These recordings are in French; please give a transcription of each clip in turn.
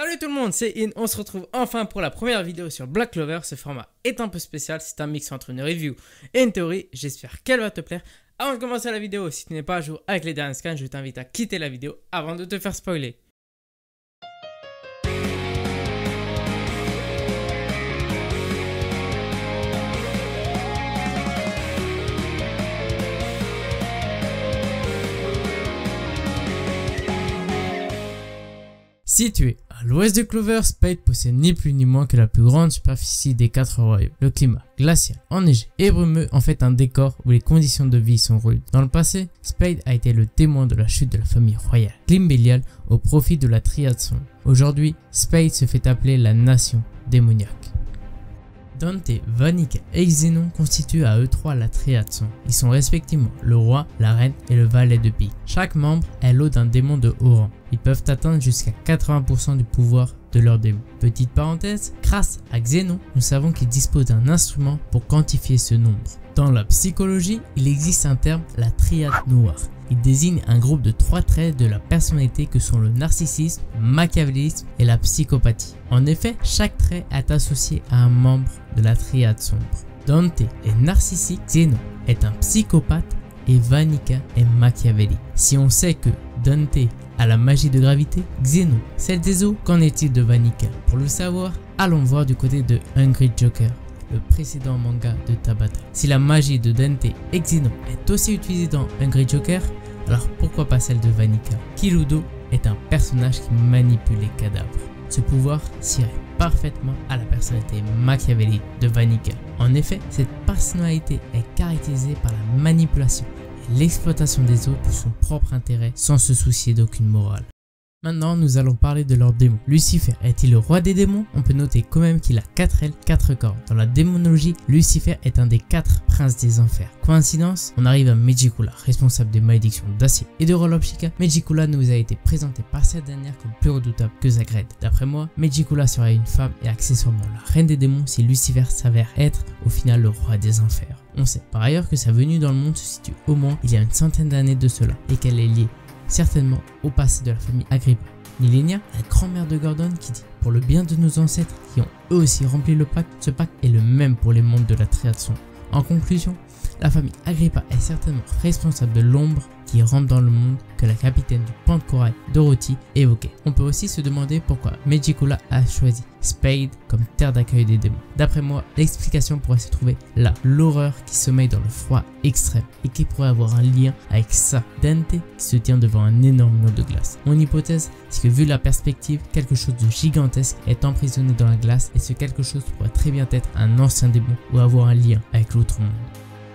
Salut tout le monde, c'est In, on se retrouve enfin pour la première vidéo sur Black Clover. Ce format est un peu spécial, c'est un mix entre une review et une théorie, j'espère qu'elle va te plaire. Avant de commencer la vidéo, si tu n'es pas à jour avec les derniers scans, je t'invite à quitter la vidéo avant de te faire spoiler. Situé à l'ouest de Clover, Spade possède ni plus ni moins que la plus grande superficie des 4 royaumes. Le climat glacial, enneigé et brumeux en fait un décor où les conditions de vie sont rudes. Dans le passé, Spade a été le témoin de la chute de la famille royale Glimbélial au profit de la Triade Sombre. Aujourd'hui, Spade se fait appeler la nation démoniaque. Dante, Vanica et Xénon constituent à eux trois la Triade Sombre. Ils sont respectivement le roi, la reine et le valet de pique. Chaque membre est l'hôte d'un démon de haut rang. Ils peuvent atteindre jusqu'à 80% du pouvoir de leur démon. Petite parenthèse, grâce à Xénon, nous savons qu'il dispose d'un instrument pour quantifier ce nombre. Dans la psychologie, il existe un terme, la triade noire. Il désigne un groupe de 3 traits de la personnalité que sont le narcissisme, le machiavélisme et la psychopathie. En effet, chaque trait est associé à un membre de la triade sombre. Dante est narcissique, Xénon est un psychopathe et Vanica est machiavélique. Si on sait que Dante a la magie de gravité, Xénon celle des eaux, qu'en est-il de Vanica? Pour le savoir, allons voir du côté de Hungry Joker, le précédent manga de Tabata. Si la magie de Dante et Xénon est aussi utilisée dans Hungry Joker, alors pourquoi pas celle de Vanica? Kiludo est un personnage qui manipule les cadavres. Ce pouvoir s'irait parfaitement à la personnalité machiavélique de Vanica. En effet, cette personnalité est caractérisée par la manipulation et l'exploitation des autres pour son propre intérêt sans se soucier d'aucune morale. Maintenant, nous allons parler de leurs démons. Lucifer est-il le roi des démons? On peut noter quand même qu'il a 4 ailes, 4 cornes. Dans la démonologie, Lucifer est un des 4 princes des enfers. Coïncidence? On arrive à Megicula, responsable des malédictions d'acier et de Rolopshika. Megicula nous a été présenté par cette dernière comme plus redoutable que Zagred. D'après moi, Megicula serait une femme et accessoirement la reine des démons si Lucifer s'avère être au final le roi des enfers. On sait par ailleurs que sa venue dans le monde se situe au moins il y a une centaine d'années de cela et qu'elle est liée certainement au passé de la famille Agrippa. Nilenia, la grand-mère de Gordon, qui dit « Pour le bien de nos ancêtres qui ont eux aussi rempli le pacte, ce pacte est le même pour les membres de la Triade Sombre. » En conclusion, la famille Agrippa est certainement responsable de l'ombre qui rampe dans le monde que la capitaine du pan de corail Dorothy évoquait. On peut aussi se demander pourquoi Megicula a choisi Spade comme terre d'accueil des démons. D'après moi, l'explication pourrait se trouver là. L'horreur qui sommeille dans le froid extrême et qui pourrait avoir un lien avec ça. Dante qui se tient devant un énorme mur de glace. Mon hypothèse, c'est que vu la perspective, quelque chose de gigantesque est emprisonné dans la glace et ce quelque chose pourrait très bien être un ancien démon ou avoir un lien avec l'autre monde.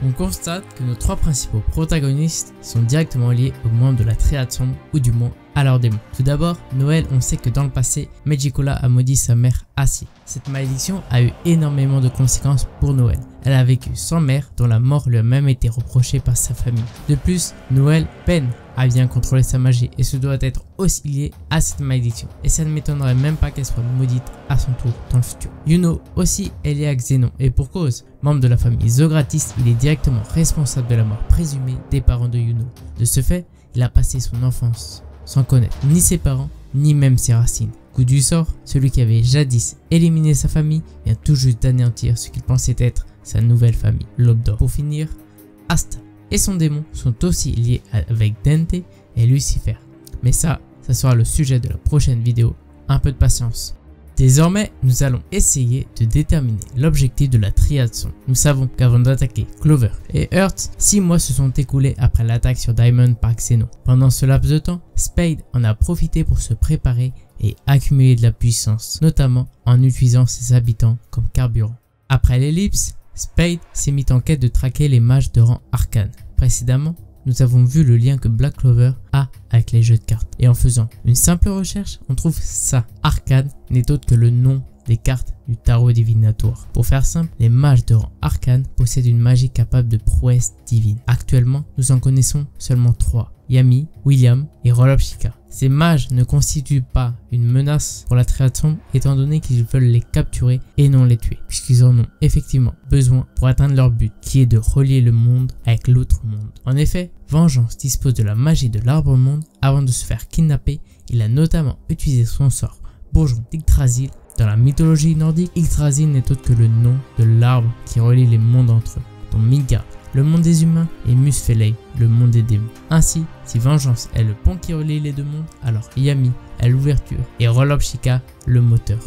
On constate que nos 3 principaux protagonistes sont directement liés aux membres de la Triade Sombre ou du moins à leurs démons. Tout d'abord, Noël, on sait que dans le passé, Megicula a maudit sa mère Assi. Cette malédiction a eu énormément de conséquences pour Noël. Elle a vécu sans mère dont la mort lui a même été reprochée par sa famille. De plus, Noël peine à bien contrôler sa magie et ce doit être aussi lié à cette malédiction. Et ça ne m'étonnerait même pas qu'elle soit maudite à son tour dans le futur. Yuno aussi est lié à Xénon et pour cause. Membre de la famille Zogratis, il est directement responsable de la mort présumée des parents de Yuno. De ce fait, il a passé son enfance sans connaître ni ses parents, ni même ses racines. Coup du sort, celui qui avait jadis éliminé sa famille vient tout juste d'anéantir ce qu'il pensait être sa nouvelle famille, l'Aube d'Or. Pour finir, Asta et son démon sont aussi liés avec Dante et Lucifer. Mais ça sera le sujet de la prochaine vidéo. Un peu de patience. Désormais, nous allons essayer de déterminer l'objectif de la Triade Sombre. Nous savons qu'avant d'attaquer Clover et Earth, 6 mois se sont écoulés après l'attaque sur Diamond par Xénon. Pendant ce laps de temps, Spade en a profité pour se préparer et accumuler de la puissance, notamment en utilisant ses habitants comme carburant. Après l'ellipse, Spade s'est mis en quête de traquer les mages de rang arcane. Précédemment, nous avons vu le lien que Black Clover a avec les jeux de cartes. Et en faisant une simple recherche, on trouve ça. Arcane n'est autre que le nom des cartes du tarot divinatoire. Pour faire simple, les mages de rang arcane possèdent une magie capable de prouesse divine. Actuellement, nous en connaissons seulement 3. Yami, William et Rolopshika. Ces mages ne constituent pas une menace pour la Triade Sombre étant donné qu'ils veulent les capturer et non les tuer, puisqu'ils en ont effectivement besoin pour atteindre leur but qui est de relier le monde avec l'autre monde. En effet, Vengeance dispose de la magie de l'arbre monde. Avant de se faire kidnapper, il a notamment utilisé son sort Bourgeron d'Yggdrasil. Dans la mythologie nordique, Yggdrasil n'est autre que le nom de l'arbre qui relie les mondes entre eux, dont Midgard, le monde des humains, et Muspelheim, le monde des démons. Ainsi, si Vengeance est le pont qui relie les deux mondes, alors Yami est l'ouverture et Rol of Shika le moteur.